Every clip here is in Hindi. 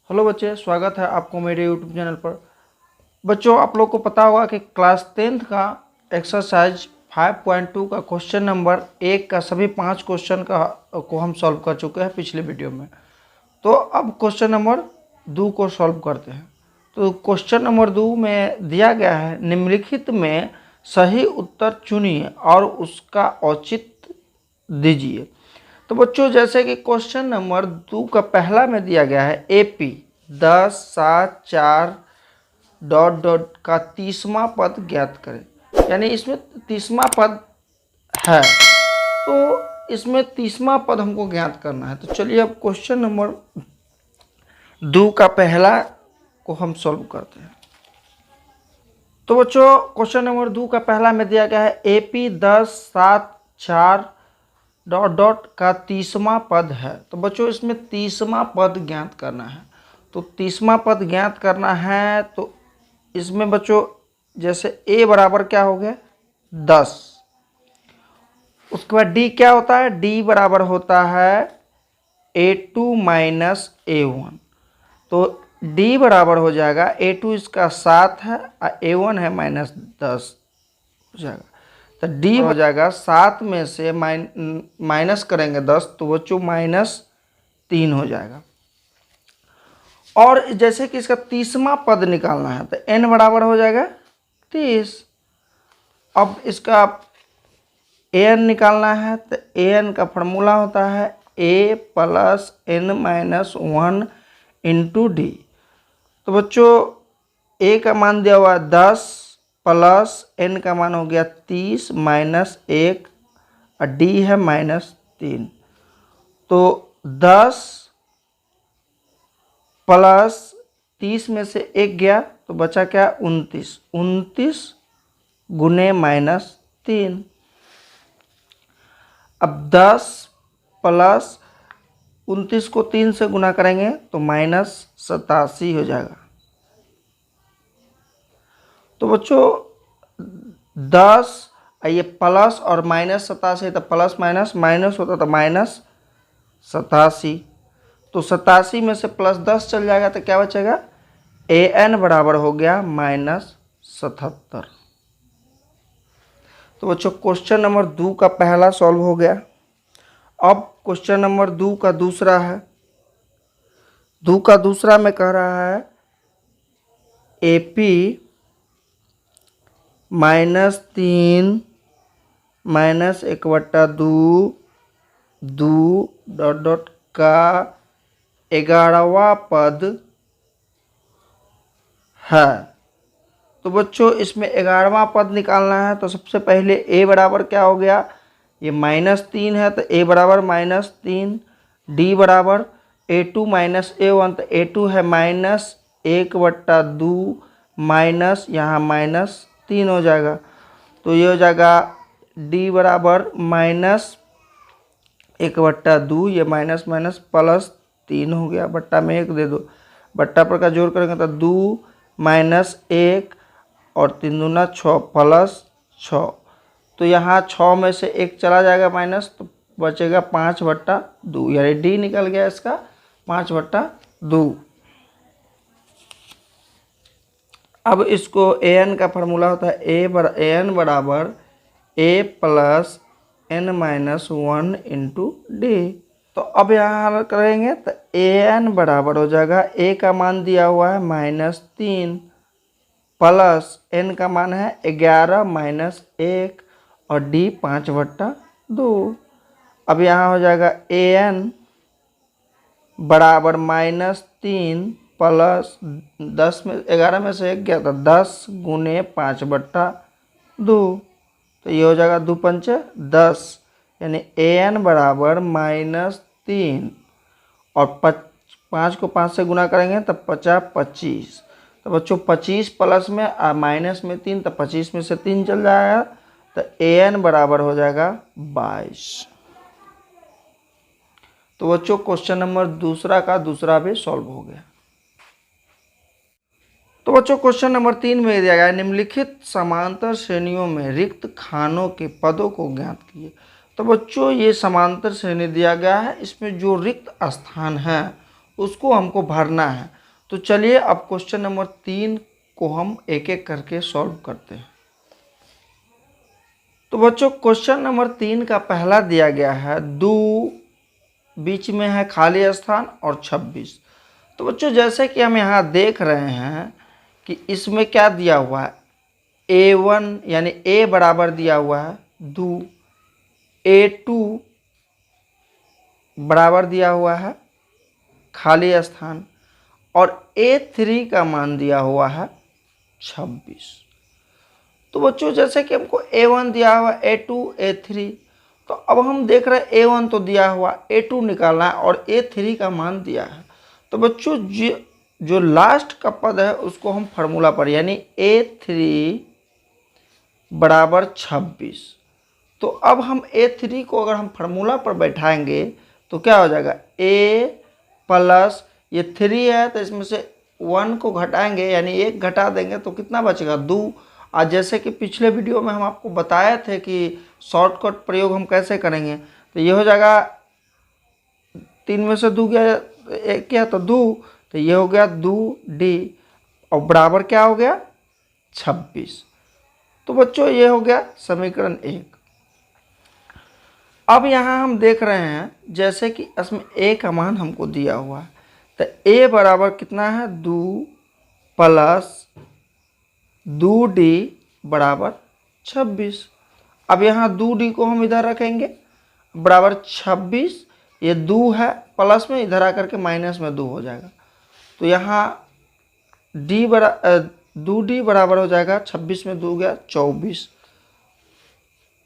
हेलो बच्चे, स्वागत है आपको मेरे यूट्यूब चैनल पर। बच्चों, आप लोग को पता होगा कि क्लास 10th का एक्सरसाइज 5.2 का क्वेश्चन नंबर 1 का सभी 5 क्वेश्चन को हम सॉल्व कर चुके हैं पिछले वीडियो में। तो अब क्वेश्चन नंबर 2 को सॉल्व करते हैं। तो क्वेश्चन नंबर 2 में दिया गया है, निम्नलिखित में सही उत्तर चुनिए और उसका औचित्य दीजिए। तो बच्चों, जैसे कि क्वेश्चन नंबर 2 का पहला में दिया गया है AP 10, 7, 4 डॉट डॉट का 30वां पद ज्ञात करें। यानी इसमें 30वां पद है, तो इसमें 30वां पद हमको ज्ञात करना है। तो चलिए अब क्वेश्चन नंबर 2 का पहला को हम सॉल्व करते हैं। तो बच्चों, क्वेश्चन नंबर 2 का पहला में दिया गया है AP 10, 7, 4 डॉट डॉट का 30वां पद है। तो बच्चों, इसमें 30वां पद ज्ञात करना है। तो 30वां पद ज्ञात करना है, तो इसमें बच्चों जैसे A बराबर क्या हो गया 10, उसके बाद D क्या होता है, D बराबर होता है A2 माइनस A1। तो D बराबर हो जाएगा A2 इसका 7 है और A1 है -10 हो जाएगा। तो D हो जाएगा 7 में से माइनस करेंगे 10, तो बच्चों -3 हो जाएगा। और जैसे कि इसका 30वां पद निकालना है, तो n बराबर हो जाएगा 30। अब इसका an निकालना है, तो an का फार्मूला होता है a plus n minus 1 into D. तो बच्चों a का मान दिया हुआ 10 प्लस n का मान हो गया 30 माइनस 1 और d है -3। तो 10 प्लस 30 में से 1 गया तो बचा क्या 29, 29 गुने -3। अब 10 प्लस 29 को 3 से गुना करेंगे तो -87 हो जाएगा। तो बच्चों 10 ये प्लस और -87, तो प्लस माइनस माइनस होता तो -87। तो 87 में से +10 चल जाएगा तो क्या बचेगा, an बराबर हो गया -77। तो बच्चों क्वेश्चन नंबर 2 का पहला सॉल्व हो गया। अब क्वेश्चन नंबर 2 का दूसरा है। 2 का दूसरा में कह रहा है AP -3 -1/2 2 डॉट डॉट का 11वां पद है। तो बच्चों इसमें 11वां पद निकालना है। तो सबसे पहले a बराबर क्या हो गया, ये -3 है तो a बराबर -3, d बराबर A2 माइनस A1, तो A2 है -1/2 माइनस यहाँ -3 हो जाएगा। तो ये हो जाएगा d बराबर -1/2, ये माइनस माइनस प्लस 3 हो गया, बट्टा में 1 दे दो, बट्टा पर का जोड़ करेंगे तो 2 माइनस 1 और 3 दूना 6 प्लस 6। तो यहाँ 6 में से 1 चला जाएगा माइनस, तो बचेगा 5/2, यानी डी निकल गया इसका 5/2। अब इसको an का फार्मूला होता है an बराबर a plus n minus 1 into D. तो अब यहाँ हल करेंगे तो an बराबर हो जाएगा, a का मान दिया हुआ है -3 प्लस n का मान है 11 माइनस 1 और d 5/2। अब यहाँ हो जाएगा an बराबर -3 प्लस 10 में 11 में से 1 गया था 10 गुने 5/2। तो ये हो जाएगा 2 पंचे 10, यानी an बराबर -3 और 5 को 5 से गुना करेंगे तब 25। तो बच्चों 25 प्लस में माइनस में 3, तो 25 में से 3 चल जाएगा, तो an बराबर हो जाएगा 22। तो बच्चों क्वेश्चन नंबर दूसरा का दूसरा भी सॉल्व हो गया। तो बच्चों क्वेश्चन नंबर 3 में दिया गया, निम्नलिखित समांतर श्रेणियों में रिक्त खानों के पदों को ज्ञात कीजिए। तो बच्चों ये समांतर श्रेणी दिया गया है, इसमें जो रिक्त स्थान है उसको हमको भरना है। तो चलिए अब क्वेश्चन नंबर 3 को हम एक एक करके सॉल्व करते हैं। तो बच्चों क्वेश्चन नंबर 3 का पहला दिया गया है 2, बीच में है खाली स्थान और 26। तो बच्चों जैसे कि हम यहाँ देख रहे हैं कि इसमें क्या दिया हुआ है, A1 यानी A बराबर दिया हुआ है 2, A2 बराबर दिया हुआ है खाली स्थान और A3 का मान दिया हुआ है 26। तो बच्चों जैसे कि हमको A1 दिया हुआ, A2, A3, तो अब हम देख रहे हैं A1 तो दिया हुआ, A2 निकालना है और A3 का मान दिया है। तो बच्चों जो लास्ट का पद है उसको हम फार्मूला पर, यानी A3 बराबर 26। तो अब हम A3 को अगर हम फार्मूला पर बैठाएंगे तो क्या हो जाएगा, A प्लस ये 3 है तो इसमें से 1 को घटाएंगे यानी 1 घटा देंगे तो कितना बचेगा, 2। आज जैसे कि पिछले वीडियो में हम आपको बताए थे कि शॉर्टकट प्रयोग हम कैसे करेंगे, तो ये हो जाएगा 3 में से 2 गया, 1 क्या तो 2, तो ये हो गया 2D और बराबर क्या हो गया 26। तो बच्चों ये हो गया समीकरण 1। अब यहाँ हम देख रहे हैं जैसे कि इसमें A का मान हमको दिया हुआ है, तो A बराबर कितना है 2 प्लस 2D बराबर 26। अब यहाँ 2D को हम इधर रखेंगे बराबर 26, ये 2 है प्लस में इधर आकर के माइनस में 2 हो जाएगा। तो यहाँ 2D बराबर हो जाएगा 26 में 2 गया 24।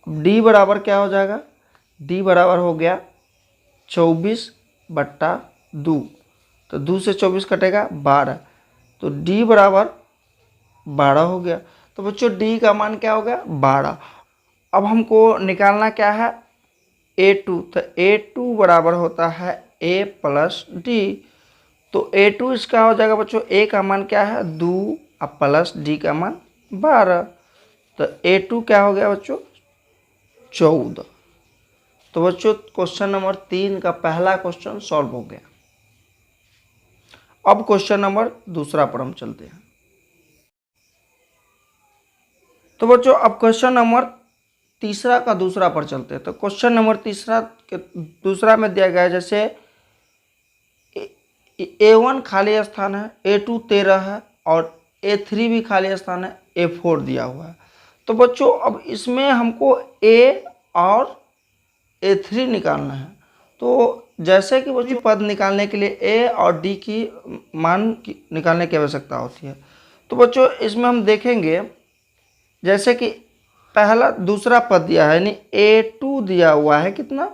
D बराबर क्या हो जाएगा, D बराबर हो गया 24/2, तो 2 से 24 कटेगा 12, तो D बराबर 12 हो गया। तो बच्चों D का मान क्या हो गया 12। अब हमको निकालना क्या है A2, तो A2 बराबर होता है A प्लस D, तो A2 इसका हो जाएगा बच्चों, A का मान क्या है 2 और प्लस D का मान 12, तो A2 क्या हो गया बच्चों 14। तो बच्चों क्वेश्चन नंबर 3 का पहला क्वेश्चन सॉल्व हो गया। अब क्वेश्चन नंबर दूसरा पर हम चलते हैं। तो बच्चों अब क्वेश्चन नंबर तीसरा का दूसरा पर चलते हैं। तो क्वेश्चन नंबर दूसरा में दिया गया है जैसे A1 खाली स्थान है, A2 13 है और A3 भी खाली स्थान है, A4 दिया हुआ है। तो बच्चों अब इसमें हमको A और A3 निकालना है। तो जैसे कि बच्चों पद निकालने के लिए A और D की मान निकालने की आवश्यकता होती है। तो बच्चों इसमें हम देखेंगे जैसे कि पहला दूसरा पद दिया है यानी A2 दिया हुआ है कितना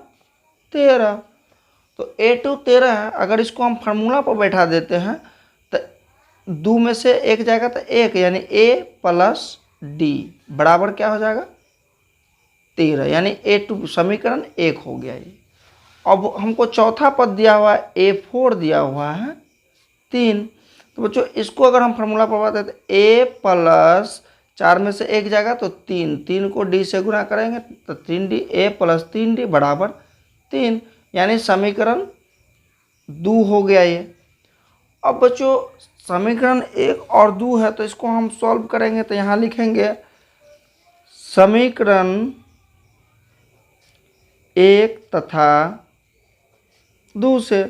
13, तो A2 13 है, अगर इसको हम फार्मूला पर बैठा देते हैं तो 2 में से 1 जाएगा तो 1, यानी A प्लस D बराबर क्या हो जाएगा 13, यानी A2 समीकरण 1 हो गया ये। अब हमको चौथा पद दिया हुआ है A4 दिया हुआ है 3, तो बच्चों इसको अगर हम फार्मूला पर बताते हैं तो A प्लस 4 में से 1 जाएगा तो 3, 3 को D से गुणा करेंगे तो 3D, A प्लस 3D बराबर 3, यानी समीकरण 2 हो गया ये। अब बच्चों समीकरण 1 और 2 है तो इसको हम सॉल्व करेंगे, तो यहाँ लिखेंगे समीकरण 1 तथा 2 से।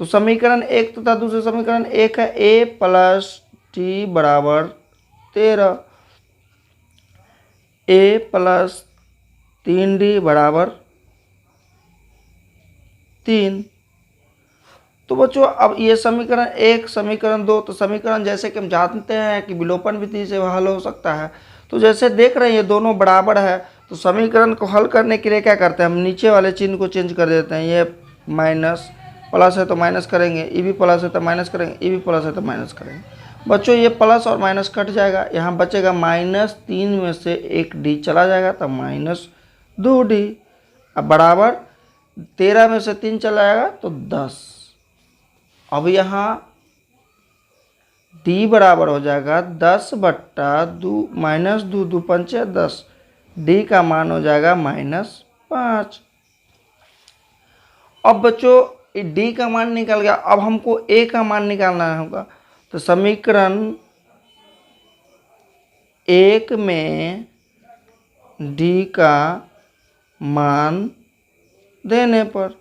तो समीकरण 1 तथा 2 से समीकरण 1 है A प्लस D बराबर 13, A प्लस 3D बराबर 3। तो बच्चों अब ये समीकरण 1 समीकरण 2, तो समीकरण जैसे कि हम जानते हैं कि विलोपन विधि से हल हो सकता है। तो जैसे देख रहे हैं ये दोनों बराबर है, तो समीकरण को हल करने के लिए क्या करते हैं हम नीचे वाले चिन्ह को चेंज कर देते हैं। ये माइनस प्लस है तो माइनस करेंगे, ये भी प्लस है तो माइनस करेंगे, ये भी प्लस है तो माइनस करेंगे। बच्चों ये प्लस और माइनस कट जाएगा, यहाँ बचेगा -3 में से 1D चला जाएगा तो -2D, अब बराबर 13 में से 3 चला जाएगा तो 10। अब यहाँ D बराबर हो जाएगा 10/2 -2 2 पंचे 10, D का मान हो जाएगा -5। अब बच्चों डी का मान निकल गया। अब हमको ए का मान निकालना होगा। तो समीकरण 1 में डी का मान देने पर,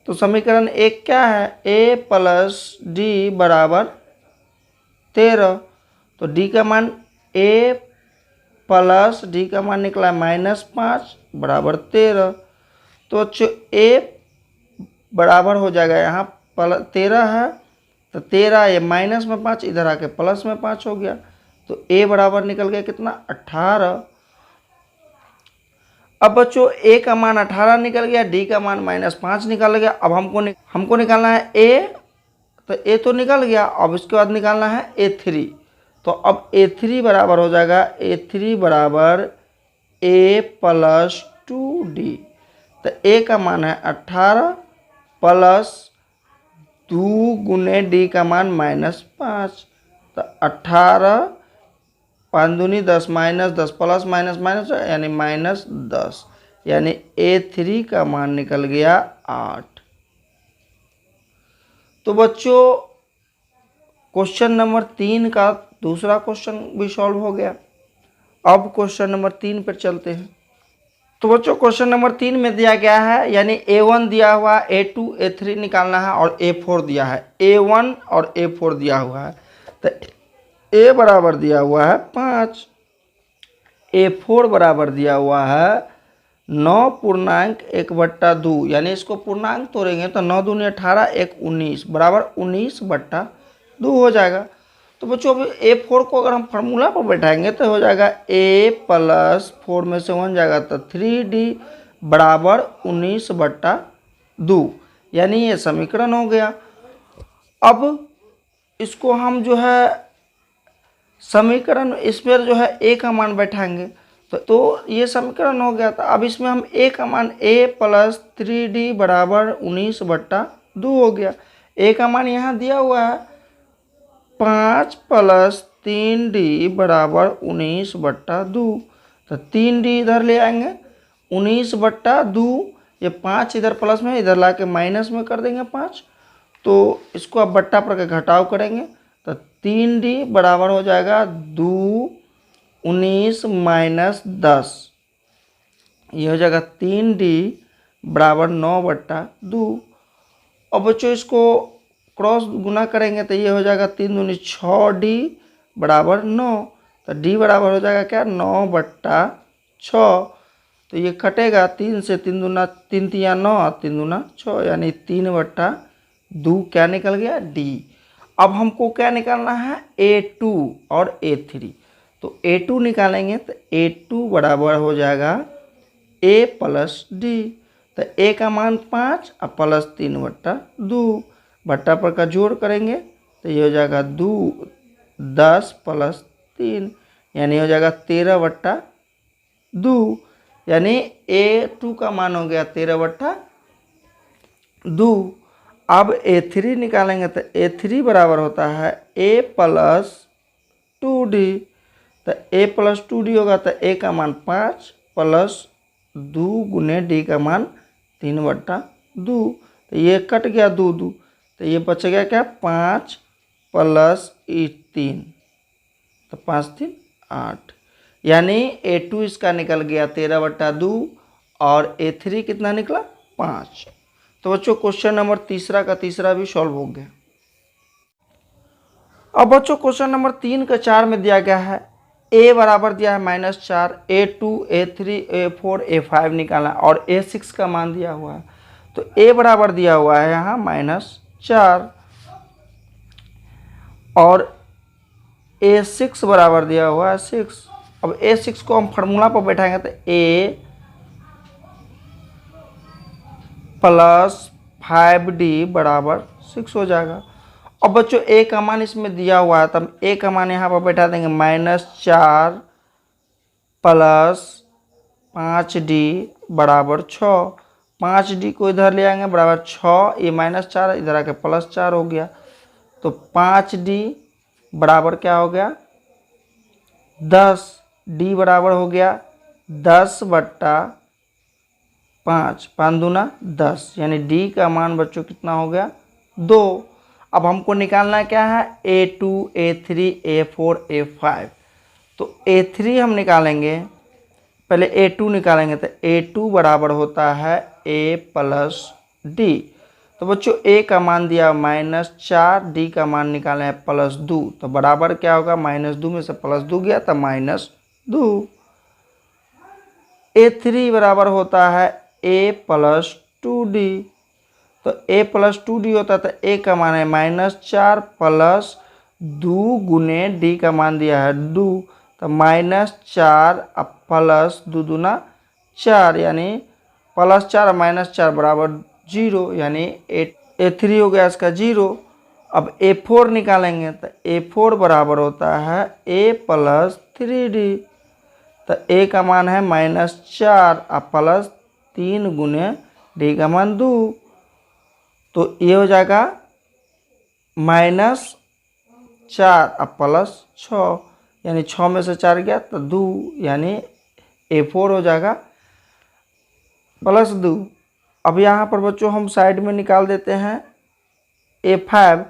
तो समीकरण 1 क्या है, ए प्लस डी बराबर 13। तो डी का मान ए प्लस डी का मान निकला -5 बराबर 13। तो बच्चों ए बराबर हो जाएगा, यहाँ 13 है तो 13, ये माइनस में 5 इधर आके प्लस में 5 हो गया। तो ए बराबर निकल गया कितना, 18। अब बच्चों ए का मान 18 निकल गया, डी का मान -5 निकल गया। अब हमको निकालना है ए, तो ए तो निकल गया। अब इसके बाद निकालना है A3। तो अब A3 बराबर हो जाएगा, A3 बराबर ए प्लस 2D। तो ए का मान है 18 प्लस 2 गुने डी का मान -5। तो 18, 5 दूनी 10, -10 प्लस माइनस माइनस यानी -10, यानी A3 का मान निकल गया 8। तो बच्चों क्वेश्चन नंबर 3 का दूसरा क्वेश्चन भी सॉल्व हो गया। अब क्वेश्चन नंबर 3 पर चलते हैं। तो बच्चों क्वेश्चन नंबर 3 में दिया गया है, यानी A1 दिया हुआ, A2 A3 निकालना है और A4 दिया है। A1 और A4 दिया हुआ है। तो A बराबर दिया हुआ है 5, A4 बराबर दिया हुआ है 9.1/2, यानी इसको पूर्णांक तोड़ेंगे तो 9 दूनी 18, 1 19 बराबर 19/2 हो जाएगा। तो बच्चों अभी A4 को अगर हम फार्मूला पर बैठाएंगे तो हो जाएगा A प्लस 4 में से 1 जाएगा तो 3D बराबर 19/2, यानी ये समीकरण हो गया। अब इसको हम जो है समीकरण, इसमें जो है A का मान बैठाएंगे तो ये समीकरण हो गया। तो अब इसमें हम A का मान A प्लस 3D बराबर 19/2 हो गया। A का मान यहाँ दिया हुआ है 5 प्लस 3D बराबर 19/2। तो 3D इधर ले आएंगे, 19/2, ये 5 इधर प्लस में, इधर ला के माइनस में कर देंगे 5। तो इसको अब बट्टा पर के घटाव करेंगे तो 3D बराबर हो जाएगा 2, 19 माइनस 10, ये हो जाएगा 3D बराबर 9/2। और बच्चों इसको क्रॉस गुना करेंगे तो ये हो जाएगा 3 दूनी 6D बराबर 9। तो D बराबर हो जाएगा क्या, 9/6। तो ये कटेगा 3 से, 3 दूना 3 तिया 9, 3 दूना 6, यानी 3/2 क्या निकल गया, D। अब हमको क्या निकालना है, A2 और A3। तो A2 निकालेंगे तो A2 बराबर हो जाएगा A प्लस D। तो A का मान 5 और प्लस 3/2, बट्टा पर का जोड़ करेंगे तो ये हो जाएगा 2, 10 प्लस 3, यानी हो जाएगा 13/2, यानी A2 का मान हो गया 13/2। अब A3 निकालेंगे तो A3 बराबर होता है A प्लस 2D। तो A प्लस 2D होगा तो A का मान 5 प्लस 2 गुने D का मान 3/2। तो ये कट गया 2, 2, तो ये बच गया क्या, 5 प्लस 3, तो 5 3 8, यानी A2 इसका निकल गया 13/2 और A3 कितना निकला, 5। तो बच्चों क्वेश्चन नंबर का तीसरा भी सॉल्व हो गया। अब बच्चों क्वेश्चन नंबर 3 का 4 में दिया गया है, A बराबर दिया है -4, A2 A3 A4 A5 निकालना और A6 का मान दिया हुआ है। तो A बराबर दिया हुआ है यहाँ -4 और A6 बराबर दिया हुआ है 6। अब A6 को हम फार्मूला पर बैठाएंगे तो A प्लस 5D बराबर 6 हो जाएगा। अब बच्चों A का मान इसमें दिया हुआ है तो हम A का मान यहाँ पर बैठा देंगे -4 प्लस 5D बराबर 6। 5D को इधर ले आएंगे बराबर 6, ये -4 इधर आके +4 हो गया। तो 5D बराबर क्या हो गया, 10। D बराबर हो गया 10/, 5, 5 दूना 10, यानी डी का मान बच्चों कितना हो गया 2। अब हमको निकालना क्या है A2, A3, A4, A5। तो A3 हम निकालेंगे, पहले A2 निकालेंगे तो A2 बराबर होता है A प्लस डी। तो बच्चों A का मान दिया -4, डी का मान निकाले हैं +2, तो बराबर क्या होगा -2 में से +2 गया तो -2। A3 बराबर होता है A प्लस 2D। तो A प्लस 2D होता है तो A का मान है -4 प्लस 2 गुने D का मान दिया है 2, तो -4 अब प्लस 2 दूना 4, यानी +4 और -4 बराबर 0, यानी A3 हो गया इसका 0। अब A4 निकालेंगे तो A4 बराबर होता है A प्लस 3D। तो A का मान है -4 और प्लस 3 गुने D का मान 2, तो ये हो जाएगा -4 और +6, यानी 6 में से 4 गया तो 2, यानी A4 हो जाएगा +2। अब यहाँ पर बच्चों हम साइड में निकाल देते हैं A5,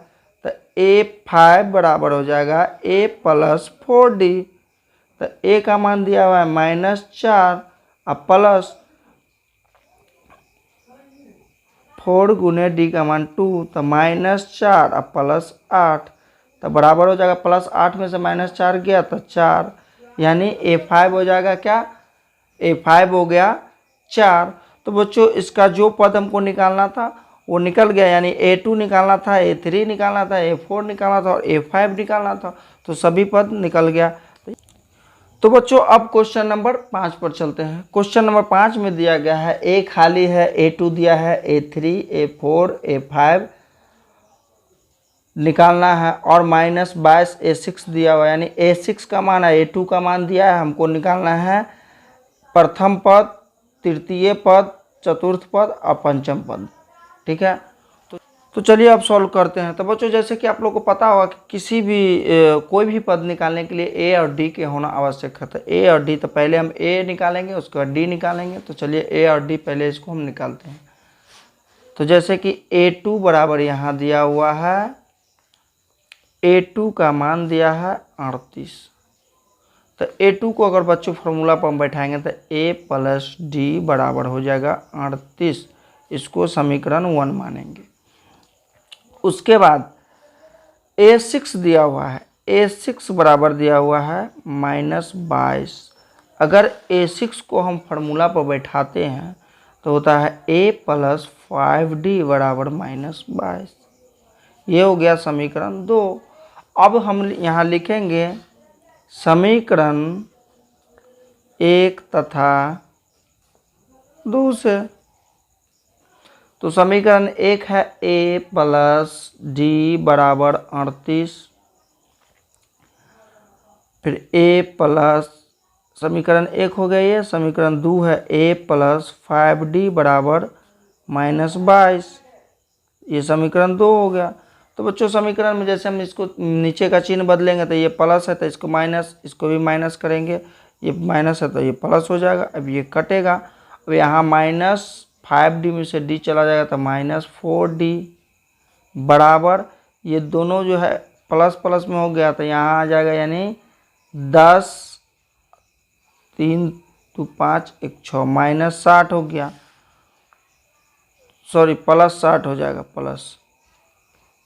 तो A5 बराबर हो जाएगा A प्लस 4D। तो A का मान दिया हुआ है -4 और प्लस 4 गुने D का मान 2, तो -4 और प्लस 8, तो बराबर हो जाएगा +8 में से -4 गया तो 4, यानी A5 हो जाएगा क्या A5 हो गया 4। तो बच्चों इसका जो पद हमको निकालना था वो निकल गया, यानी A2 निकालना था, A3 निकालना था, A4 निकालना था और A5 निकालना था, तो सभी पद निकल गया। तो बच्चों अब क्वेश्चन नंबर 5 पर चलते हैं। क्वेश्चन नंबर 5 में दिया गया है A खाली है, A2 दिया है, A3, A4, A5 निकालना है और -22 A6 दिया हुआ है, यानी A6 का मान है, A2 का मान दिया है, हमको निकालना है प्रथम पद, तृतीय पद, चतुर्थ पद और पंचम पद। ठीक है, तो चलिए अब सॉल्व करते हैं। तो बच्चों जैसे कि आप लोग को पता होगा कि किसी भी कोई भी पद निकालने के लिए A और D के होना आवश्यक है। तो A और D, तो पहले हम A निकालेंगे उसके बाद D निकालेंगे। तो चलिए A और D पहले इसको हम निकालते हैं। तो जैसे कि A2 बराबर यहाँ दिया हुआ है, A2 का मान दिया है 38। तो A2 को अगर बच्चों फॉर्मूला पर हम बैठाएंगे तो A प्लस D बराबर हो जाएगा 38, इसको समीकरण 1 मानेंगे। उसके बाद A6 दिया हुआ है, A6 बराबर दिया हुआ है -22। अगर A6 को हम फार्मूला पर बैठाते हैं तो होता है A प्लस 5D बराबर -22। ये हो गया समीकरण 2। अब हम यहाँ लिखेंगे समीकरण 1 तथा 2 से। तो समीकरण 1 है A प्लस D बराबर 38, फिर A प्लस, समीकरण 1 हो गया ये। समीकरण 2 है A प्लस 5D बराबर -22, ये समीकरण 2 हो गया। तो बच्चों समीकरण में जैसे हम इसको नीचे का चिन्ह बदलेंगे तो ये प्लस है तो इसको माइनस, इसको भी माइनस करेंगे, ये माइनस है तो ये प्लस हो जाएगा। अब ये कटेगा, अब यहाँ -5D में से D चला जाएगा तो -4D बराबर, ये दोनों जो है प्लस प्लस में हो गया तो यहाँ आ जाएगा, यानी 10, 3 2 5 1 6 -60 हो गया, सॉरी +60 हो जाएगा, प्लस,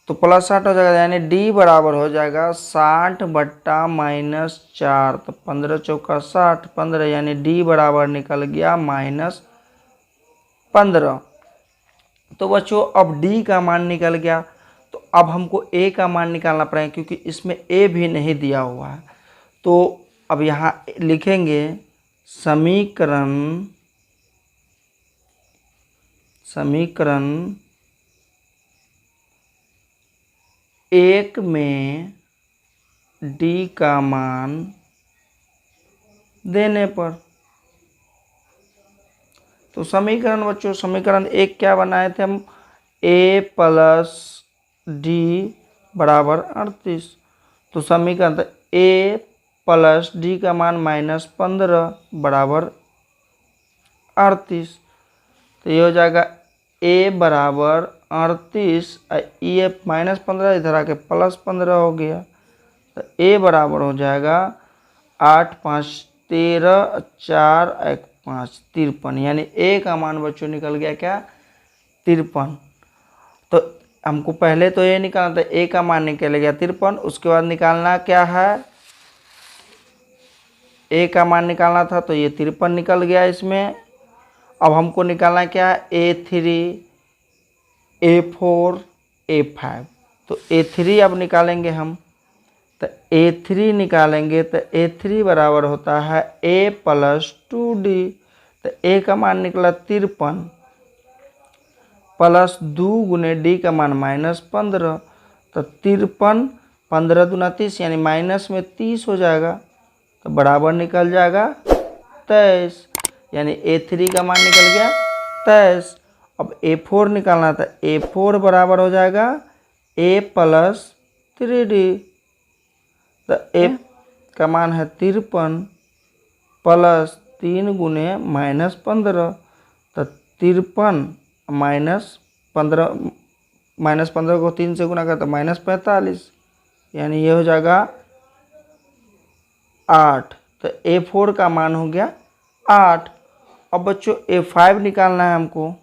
तो +60 हो जाएगा, यानी D बराबर हो जाएगा 60 बट्टा -4, तो 15 चौका 60, 15, यानी D बराबर निकल गया -15। तो बच्चों अब D का मान निकल गया, तो अब हमको A का मान निकालना पड़ेगा क्योंकि इसमें A भी नहीं दिया हुआ है। तो अब यहाँ लिखेंगे समीकरण 1 में D का मान देने पर, तो समीकरण बच्चों समीकरण 1 क्या बनाए थे हम, A प्लस D बराबर 38। तो समीकरण A प्लस D का मान -15 बराबर 38। तो ये हो जाएगा a बराबर 38, ये -15 इधर आके +15 हो गया। तो a बराबर हो जाएगा 8 5 13 4 1 5 53, यानी a का मान बच्चों निकल गया क्या 53। तो हमको पहले तो ये निकालना था, a का मान निकल गया 53। उसके बाद निकालना क्या है, a का मान निकालना था तो ये 53 निकल गया इसमें। अब हमको निकालना क्या है a3 a4 a5। तो a3 अब निकालेंगे हम, तो a3 निकालेंगे तो a3 बराबर होता है a + 2d। तो a का मान निकला 53 प्लस 2 गुने d का मान -15। तो 53 15 दूना 30, यानी माइनस में 30 हो जाएगा, तो बराबर निकल जाएगा 23, यानी a3 का मान निकल गया 23। अब a4 निकालना था, a4 बराबर हो जाएगा a + 3d। तो a का मान है 53 प्लस 3 गुने -15। तो 53 -15 को 3 से गुना करता -45, यानी ये हो जाएगा 8। तो a4 का मान हो गया 8। अब बच्चों a5 निकालना है हमको,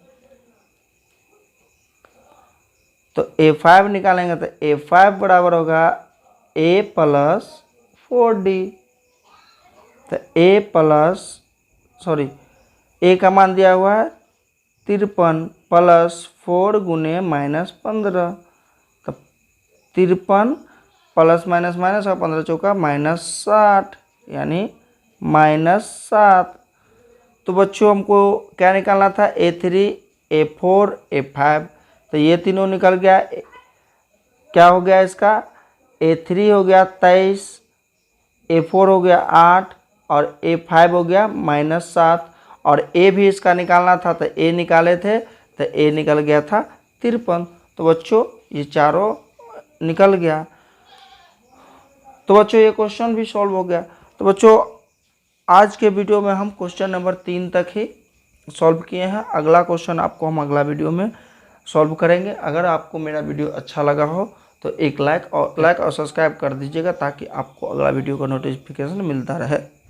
तो a5 निकालेंगे तो a5 बराबर होगा a + 4d। तो a का मान दिया हुआ है 53 प्लस 4 गुने -15। तो 53 प्लस माइनस माइनस और 15 चौका -60, यानी -7। तो बच्चों हमको क्या निकालना था a3 a4 a5। तो ये तीनों निकल गया। क्या हो गया इसका, a3 हो गया 23, a4 हो गया 8 और a5 हो गया -7। और a भी इसका निकालना था तो a निकाले थे, तो a निकल गया था 53। तो बच्चों ये चारों निकल गया। तो बच्चों ये क्वेश्चन भी सॉल्व हो गया। तो बच्चों आज के वीडियो में हम क्वेश्चन नंबर 3 तक ही सॉल्व किए हैं। अगला क्वेश्चन आपको हम अगला वीडियो में सॉल्व करेंगे। अगर आपको मेरा वीडियो अच्छा लगा हो तो एक लाइक और सब्सक्राइब कर दीजिएगा, ताकि आपको अगला वीडियो का नोटिफिकेशन मिलता रहे।